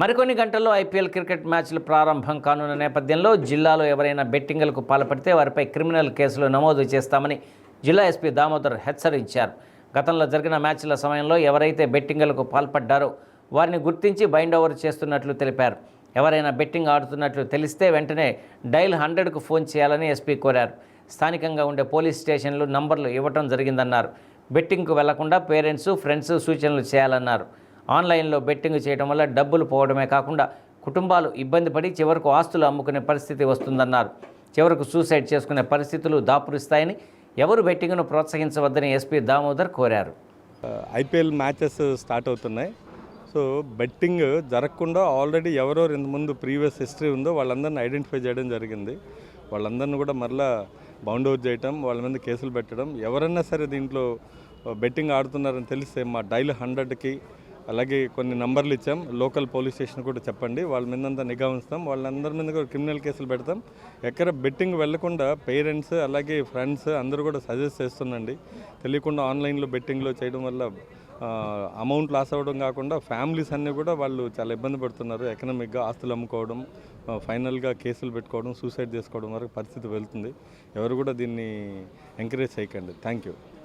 మరికొన్ని గంటల్లో IPL cricket మ్యాచ్లు ప్రారంభం కానున్న నేపథ్యంలో జిల్లాలో ఎవరైనా బెట్టింగులకు పాల్పడితే వారిపై క్రిమినల్ కేసులు నమోదు చేస్తామని జిల్లా ఎస్పీ దామోదర్ హెచ్చరించారు. గతంలో జరిగిన మ్యాచ్ల సమయంలో ఎవరైతే బెట్టింగులకు పాల్పడ్డారో వారిని గుర్తించి బైండ్ ఓవర్ చేస్తున్నట్లు తెలిపారు. ఎవరైనా బెట్టింగ్ ఆడుతున్నట్లు తెలిస్తే వెంటనే డైల్ 100కు ఫోన్ చేయాలని ఎస్పీ కోరారు. స్థానికంగా ఉండే పోలీస్ స్టేషన్లు నంబర్లు ఇవ్వడం జరిగిందన్నారు. బెట్టింగ్కు వెళ్లకుండా పేరెంట్స్, ఫ్రెండ్స్ సూచనలు చేయాలన్నారు. ఆన్లైన్లో బెట్టింగ్ చేయడం వల్ల డబ్బులు పోవడమే కాకుండా కుటుంబాలు ఇబ్బంది పడి చివరకు ఆస్తులు అమ్ముకునే పరిస్థితి వస్తుందన్నారు. చివరకు సూసైడ్ చేసుకునే పరిస్థితులు దాపురిస్తాయని, ఎవరు బెట్టింగ్ను ప్రోత్సహించవద్దని ఎస్పీ దామోదర్ కోరారు. ఐపీఎల్ మ్యాచెస్ స్టార్ట్ అవుతున్నాయి. సో బెట్టింగ్ జరగకుండా ఆల్రెడీ ఎవరెవరు ఇంతకుముందు ప్రీవియస్ హిస్టరీ ఉందో వాళ్ళందరిని ఐడెంటిఫై చేయడం జరిగింది. వాళ్ళందరినీ కూడా మరలా బౌండ్ అవుట్ చేయటం, వాళ్ళ మీద కేసులు పెట్టడం. ఎవరన్నా సరే దీంట్లో బెట్టింగ్ ఆడుతున్నారని తెలిస్తే మా డైల్ 100కి అలాగే కొన్ని నంబర్లు ఇచ్చాం. లోకల్ పోలీస్ స్టేషన్ కూడా చెప్పండి, వాళ్ళ మీద అంతా నిఘా ఉంచుతాం. వాళ్ళందరి మీద కూడా క్రిమినల్ కేసులు పెడతాం. ఎక్కడ బెట్టింగ్ వెళ్లకుండా పేరెంట్స్ అలాగే ఫ్రెండ్స్ అందరూ కూడా సజెస్ట్ చేస్తుండండి. తెలియకుండా ఆన్లైన్లో బెట్టింగ్లో చేయడం వల్ల అమౌంట్ లాస్ అవ్వడం కాకుండా ఫ్యామిలీస్ అన్నీ కూడా వాళ్ళు చాలా ఇబ్బంది పడుతున్నారు. ఎకనామిక్గా ఆస్తులు అమ్ముకోవడం, ఫైనల్గా కేసులు పెట్టుకోవడం, సూసైడ్ చేసుకోవడం వరకు పరిస్థితి వెళ్తుంది. ఎవరు కూడా దీన్ని ఎంకరేజ్ చేయకండి. Thank you.